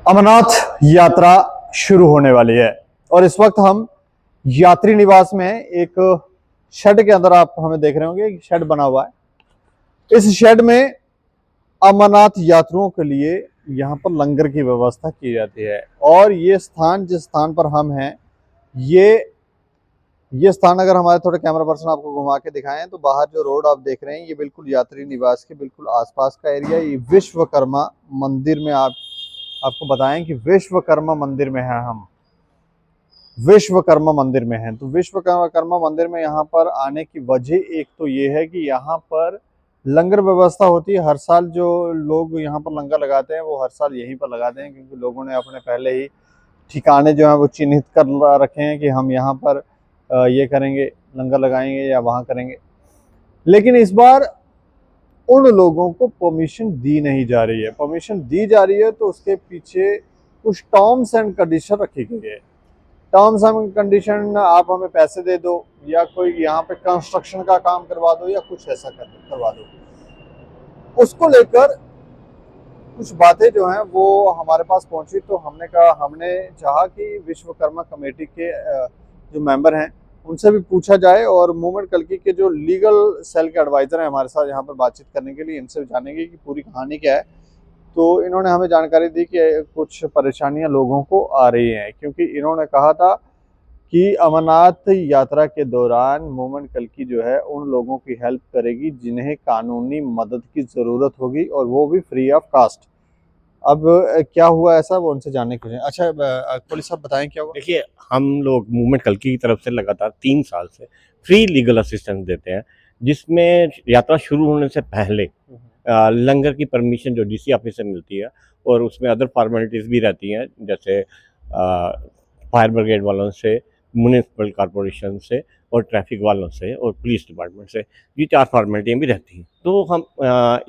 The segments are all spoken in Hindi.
अमरनाथ यात्रा शुरू होने वाली है और इस वक्त हम यात्री निवास में एक शेड के अंदर आप हमें देख रहे होंगे। एक शेड बना हुआ है। इस शेड में अमरनाथ यात्रियों के लिए यहाँ पर लंगर की व्यवस्था की जाती है और ये स्थान जिस स्थान पर हम हैं ये स्थान अगर हमारे थोड़े कैमरा पर्सन आपको घुमा के दिखाएं तो बाहर जो रोड आप देख रहे हैं ये बिल्कुल यात्री निवास के बिल्कुल आसपास का एरिया। ये विश्वकर्मा मंदिर में आपको बताएं कि विश्वकर्मा मंदिर में है। हम विश्वकर्मा मंदिर में हैं। तो विश्वकर्मा मंदिर में यहाँ पर आने की वजह एक तो ये है कि यहाँ पर लंगर व्यवस्था होती है। हर साल जो लोग यहाँ पर लंगर लगाते हैं वो हर साल यहीं पर लगाते हैं, क्योंकि लोगों ने अपने पहले ही ठिकाने जो हैं वो चिन्हित कर रखे हैं कि हम यहाँ पर ये करेंगे, लंगर लगाएंगे या वहाँ करेंगे। लेकिन इस बार उन लोगों को परमिशन दी नहीं जा रही है। परमिशन दी जा रही है तो उसके पीछे कुछ टर्म्स एंड कंडीशन रखी गई है। टर्म्स एंड कंडीशन, आप हमें पैसे दे दो या कोई यहाँ पे कंस्ट्रक्शन का काम करवा दो या कुछ ऐसा करवा दो। उसको लेकर कुछ बातें जो हैं वो हमारे पास पहुंची तो हमने चाहा कि विश्वकर्मा कमेटी के जो मेंबर हैं उनसे भी पूछा जाए और मूवमेंट कल्की के जो लीगल सेल के एडवाइजर हैं हमारे साथ यहाँ पर बातचीत करने के लिए, इनसे जानेंगे कि पूरी कहानी क्या है। तो इन्होंने हमें जानकारी दी कि कुछ परेशानियां लोगों को आ रही हैं, क्योंकि इन्होंने कहा था कि अमरनाथ यात्रा के दौरान मूवमेंट कल्की जो है उन लोगों की हेल्प करेगी जिन्हें कानूनी मदद की ज़रूरत होगी और वो भी फ्री ऑफ कास्ट। अब क्या हुआ ऐसा वो उनसे जानने के लिए। अच्छा पुलिस साहब बताएं क्या हुआ। देखिए, हम लोग मूवमेंट कल्की की तरफ से लगातार 3 साल से फ्री लीगल असिस्टेंस देते हैं, जिसमें यात्रा शुरू होने से पहले लंगर की परमिशन जो डीसी ऑफिस से मिलती है और उसमें अदर फॉर्मेलिटीज़ भी रहती हैं, जैसे फायर ब्रिगेड वालों से, म्यूनिसिपल कॉरपोरेशन से और ट्रैफिक वालों से और पुलिस डिपार्टमेंट से, ये 4 फॉर्मेलिटियाँ भी रहती हैं। तो हम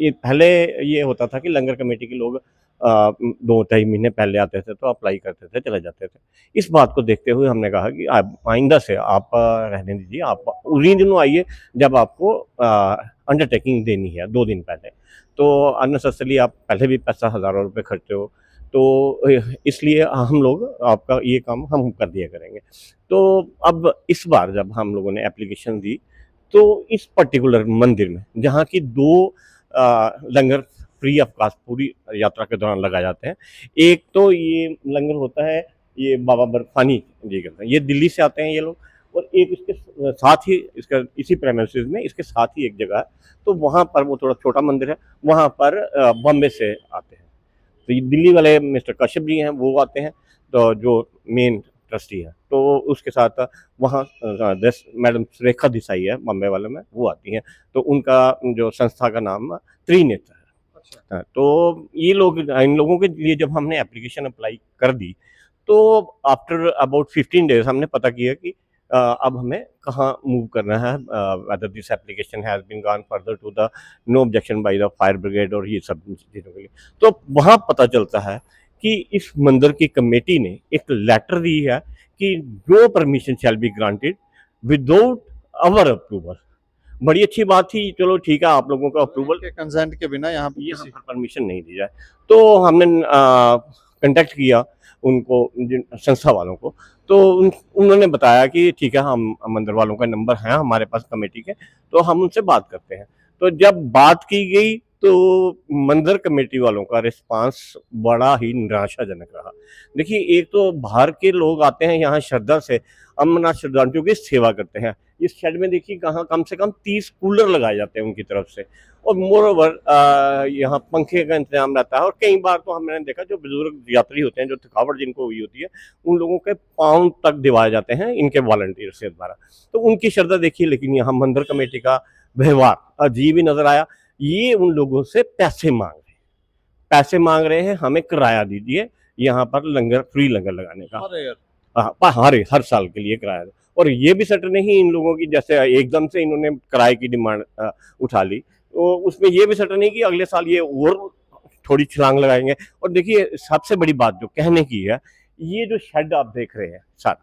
ये पहले ये होता था कि लंगर कमेटी के लोग 2-2.5 महीने पहले आते थे तो अप्लाई करते थे, चले जाते थे। इस बात को देखते हुए हमने कहा कि आप आइंदा से आप रहने दीजिए, आप उन्हीं दिनों आइए जब आपको अंडरटेकिंग देनी है 2 दिन पहले। तो अननेसेसरली आप पहले भी पैसा हज़ारों रुपये खर्चे हो, तो इसलिए हम लोग आपका ये काम हम कर दिया करेंगे। तो अब इस बार जब हम लोगों ने एप्लीकेशन दी तो इस पर्टिकुलर मंदिर में जहाँ की 2 लंगर फ्री ऑफ कास्ट पूरी यात्रा के दौरान लगाए जाते हैं। एक तो ये लंगर होता है, ये बाबा बर्फानी जी करते हैं, ये दिल्ली से आते हैं ये लोग, और एक इसके साथ ही इसका इसी प्रेमिसेस में इसके साथ ही एक जगह है, तो वहाँ पर वो थोड़ा छोटा मंदिर है, वहाँ पर बॉम्बे से आते हैं। तो ये दिल्ली वाले मिस्टर कश्यप जी हैं वो आते हैं, तो जो मेन ट्रस्टी है, तो उसके साथ वहाँ मैडम सुरेखा देसाई है बॉम्बे वाले में, वो आती हैं। तो उनका जो संस्था का नाम त्रिनेत्र है। अच्छा। तो ये लोग, इन लोगों के लिए जब हमने एप्लीकेशन अप्लाई कर दी तो आफ्टर अबाउट 15 डेज हमने पता किया कि अब हमें कहाँ मूव करना है, whether this application has been gone further to the no objection by the fire brigade और ये सब चीज़ों के लिए। तो वहाँ पता चलता है कि इस मंदिर की कमेटी ने एक लेटर दी है कि no permission shall be granted without our approval. बड़ी अच्छी बात थी, चलो ठीक है, आप लोगों का अप्रूवल के कंसेंट के बिना यहाँ पर परमिशन नहीं दी जाए। तो हमने कांटेक्ट किया उनको, संस्था वालों को, तो उन्होंने बताया कि ठीक है, हम मंदिर वालों का नंबर है हमारे पास कमेटी के, तो हम उनसे बात करते हैं। तो जब बात की गई तो मंदिर कमेटी वालों का रिस्पांस बड़ा ही निराशाजनक रहा। देखिए, एक तो बाहर के लोग आते हैं यहाँ श्रद्धा से, अमरनाथ श्रद्धालुओं की सेवा करते हैं। इस शेड में देखिए कहाँ कम से कम 30 कूलर लगाए जाते हैं उनकी तरफ से, और मोर ओवर यहाँ पंखे का इंतजाम रहता है। और कई बार तो हमने देखा जो बुजुर्ग यात्री होते हैं, जो थकावट जिनको हुई होती है, उन लोगों के पाँव तक दिवाए जाते हैं इनके वॉलंटियर से द्वारा। तो उनकी श्रद्धा देखिए, लेकिन यहाँ मंदिर कमेटी का व्यवहार अजीब ही नजर आया। ये उन लोगों से पैसे मांग रहे हैं, हमें किराया दीजिए यहाँ पर लंगर, फ्री लंगर लगाने का। हर साल के लिए किराया। और ये भी सट नहीं इन लोगों की, जैसे एकदम से इन्होंने किराए की डिमांड उठा ली, तो उसमें ये भी सट नहीं कि अगले साल ये और थोड़ी छलांग लगाएंगे। और देखिए, सबसे बड़ी बात जो कहने की है, ये जो शेड आप देख रहे हैं सर,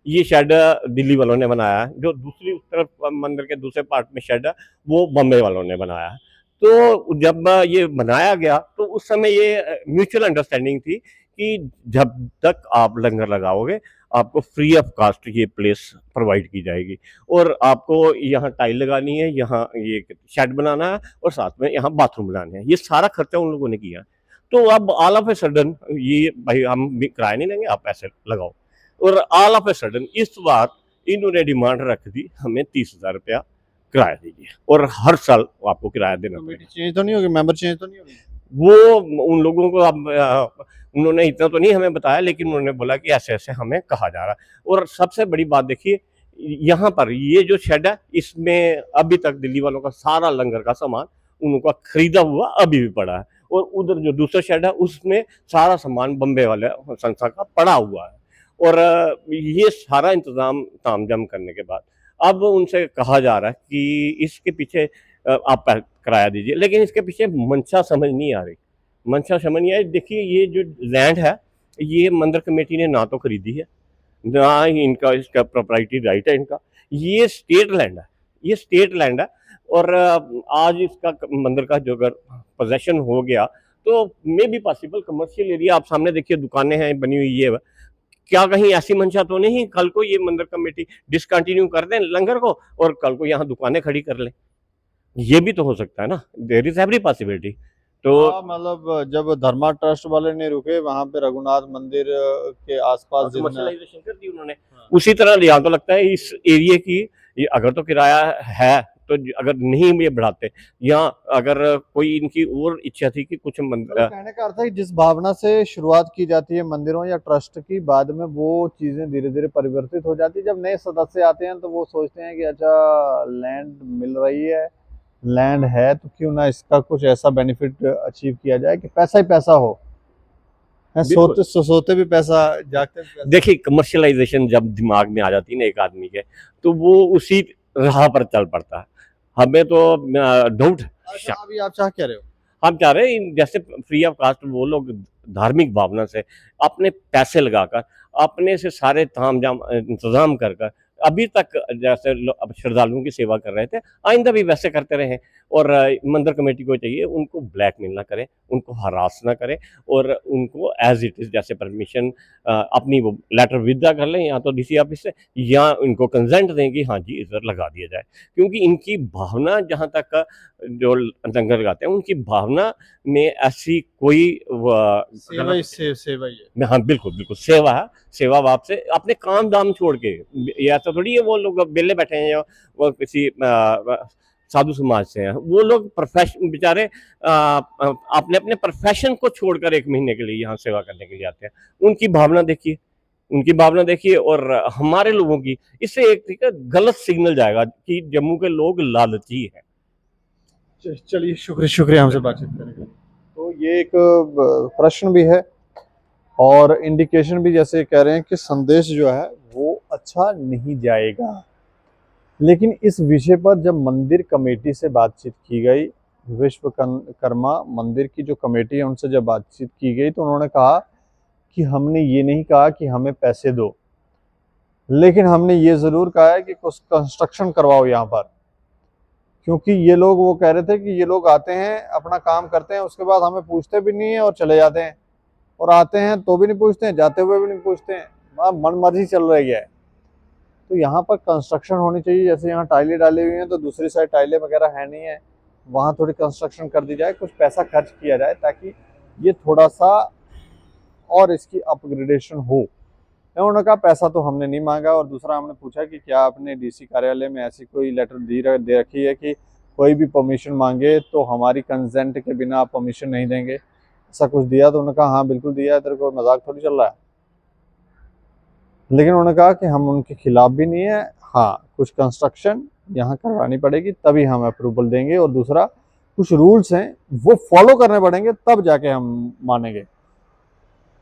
ये शेड दिल्ली वालों ने बनाया है। जो दूसरी उस तरफ मंदिर के दूसरे पार्ट में शेड है वो बॉम्बे वालों ने बनाया है। तो जब ये बनाया गया तो उस समय ये म्यूचुअल अंडरस्टैंडिंग थी कि जब तक आप लंगर लगाओगे आपको फ्री ऑफ कास्ट ये प्लेस प्रोवाइड की जाएगी, और आपको यहाँ टाइल लगानी है, यहाँ ये शेड बनाना है, और साथ में यहाँ बाथरूम बनाने हैं। ये सारा खर्चा उन लोगों ने किया। तो अब ऑल ऑफ ए सडन ये भाई हम भी किराया नहीं लेंगे, आप पैसे लगाओ। और ऑल ऑफ ए सडन इस बार इन्होंने डिमांड रख दी हमें 30,000 रुपया किराया दीजिए, और हर साल आपको किराया देना कमेटी पड़ेगा। चेंज तो नहीं होगी, मेंबर चेंज तो नहीं होगी? वो उन लोगों को अब उन्होंने इतना तो नहीं हमें बताया, लेकिन उन्होंने बोला कि ऐसे ऐसे हमें कहा जा रहा है। और सबसे बड़ी बात देखिए, यहाँ पर ये जो शेड है इसमें अभी तक दिल्ली वालों का सारा लंगर का सामान उनका खरीदा हुआ अभी भी पड़ा है, और उधर जो दूसरा शेड है उसमें सारा सामान बम्बे वाले संस्था का पड़ा हुआ है। और ये सारा इंतजाम तामझाम करने के बाद अब उनसे कहा जा रहा है कि इसके पीछे आप किराया दीजिए, लेकिन इसके पीछे मंशा समझ नहीं आ रही। मंशा समझ नहीं आई। देखिए ये जो लैंड है ये मंदिर कमेटी ने ना तो खरीदी है, ना ही इनका इसका प्रोप्राइटरी राइट है इनका। ये स्टेट लैंड है, ये स्टेट लैंड है। और आज इसका मंदिर का जो अगर पोजेशन हो गया तो may be possible commercial area, आप सामने देखिए दुकानें हैं बनी हुई है, क्या कहीं ऐसी मंशा तो नहीं कल को ये मंदिर कमेटी डिसकंटिन्यू कर दें लंगर को और कल को यहाँ दुकानें खड़ी कर लें? ये भी तो हो सकता है ना, देयर इज एवरी पॉसिबिलिटी। तो हाँ, मतलब जब धर्मा ट्रस्ट वाले नहीं रुके वहाँ पे रघुनाथ मंदिर के आसपास कमर्शलाइजेशन कर दी उन्होंने। उसी तरह यहाँ तो लगता है इस एरिया की ये अगर तो किराया है तो अगर नहीं ये बढ़ाते, या अगर कोई इनकी और इच्छा थी कि कुछ कहने का अर्थ है कि जिस भावना से शुरुआत की जाती है मंदिरों या ट्रस्ट की, बाद में वो चीजें धीरे धीरे परिवर्तित हो जाती है। जब नए सदस्य आते हैं तो वो सोचते हैं कि अच्छा लैंड मिल रही है, लैंड है तो क्यों ना इसका कुछ ऐसा बेनिफिट अचीव किया जाए कि पैसा ही पैसा हो। सोते भी पैसा, जागते भी पैसा। देखिए कमर्शियलाइजेशन जब दिमाग में आ जाती है ना एक आदमी के, तो वो उसी राह पर चल पड़ता है। हमें तो डाउट, अच्छा, अभी आप क्या कह रहे हो? हम चाह रहे हैं जैसे फ्री ऑफ कास्ट वो लोग धार्मिक भावना से अपने पैसे लगाकर अपने से सारे तामझाम इंतजाम कर अभी तक जैसे अब श्रद्धालुओं की सेवा कर रहे थे, आइंदा भी वैसे करते रहे। और मंदिर कमेटी को चाहिए उनको ब्लैकमेल ना करें, उनको हरास ना करें, और उनको एज इट इज़ जैसे परमिशन अपनी वो लेटर विदा कर लें या तो डीसी ऑफिस से, या उनको कंसेंट दें कि हाँ जी इधर लगा दिया जाए। क्योंकि इनकी भावना जहाँ तक जो लंगर लगाते हैं उनकी भावना में ऐसी कोई सेवा ही सेवा ही है। हाँ बिल्कुल बिल्कुल सेवा है, सेवा भाव से अपने काम दाम छोड़ के। ये ऐसा थोड़ी है वो लोग बेले बैठे हैं या वो किसी साधु समाज से हैं, वो लोग प्रोफेशन बेचारे अपने अपने प्रोफेशन को छोड़कर 1 महीने के लिए यहाँ सेवा करने के लिए आते हैं। उनकी भावना देखिए, उनकी भावना देखिए। और हमारे लोगों की इससे एक गलत सिग्नल जाएगा कि जम्मू के लोग लालची हैं। चलिए शुक्रिया हमसे बातचीत करने के लिए। तो ये एक प्रश्न भी है और इंडिकेशन भी, जैसे कह रहे हैं कि संदेश जो है वो अच्छा नहीं जाएगा। लेकिन इस विषय पर जब मंदिर कमेटी से बातचीत की गई, विश्वकर्मा मंदिर की जो कमेटी है उनसे जब बातचीत की गई, तो उन्होंने कहा कि हमने ये नहीं कहा कि हमें पैसे दो, लेकिन हमने ये ज़रूर कहा है कि कुछ कंस्ट्रक्शन करवाओ यहाँ पर। क्योंकि ये लोग, वो कह रहे थे कि ये लोग आते हैं अपना काम करते हैं, उसके बाद हमें पूछते भी नहीं है और चले जाते हैं, और आते हैं तो भी नहीं पूछते हैं, जाते हुए भी नहीं पूछते हैं, मन मर्जी चल रही है। तो यहाँ पर कंस्ट्रक्शन होनी चाहिए। जैसे यहाँ टाइलें डाली हुई हैं तो दूसरी साइड टाइलें वगैरह है नहीं है, वहाँ थोड़ी कंस्ट्रक्शन कर दी जाए, कुछ पैसा खर्च किया जाए ताकि ये थोड़ा सा और इसकी अपग्रेडेशन हो। उन्होंने कहा पैसा तो हमने नहीं मांगा। और दूसरा हमने पूछा कि क्या आपने डीसी कार्यालय में ऐसी कोई लेटर दे रखी है कि कोई भी परमिशन मांगे तो हमारी कंसेंट के बिना आप परमिशन नहीं देंगे, ऐसा कुछ दिया? तो उन्होंने कहा हाँ बिल्कुल दिया है, तेरे को मजाक थोड़ी चल रहा है। लेकिन उन्होंने कहा कि हम उनके खिलाफ भी नहीं है, हाँ कुछ कंस्ट्रक्शन यहाँ करवानी पड़ेगी तभी हम अप्रूवल देंगे, और दूसरा कुछ रूल्स हैं वो फॉलो करने पड़ेंगे तब जाके हम मानेंगे।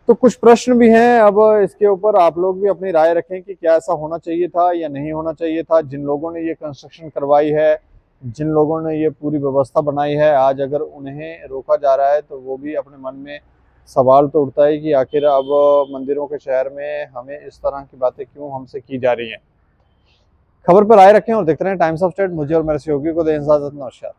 तो कुछ प्रश्न भी हैं, अब इसके ऊपर आप लोग भी अपनी राय रखें कि क्या ऐसा होना चाहिए था या नहीं होना चाहिए था। जिन लोगों ने ये कंस्ट्रक्शन करवाई है, जिन लोगों ने ये पूरी व्यवस्था बनाई है, आज अगर उन्हें रोका जा रहा है तो वो भी अपने मन में सवाल तो उठता है कि आखिर अब मंदिरों के शहर में हमें इस तरह की बातें क्यों हमसे की जा रही हैं। खबर पर राय रखें और देखते रहें टाइम्स ऑफ स्टेट। मुझे और मेरे सहयोगी को दें इजाजत। नमस्कार।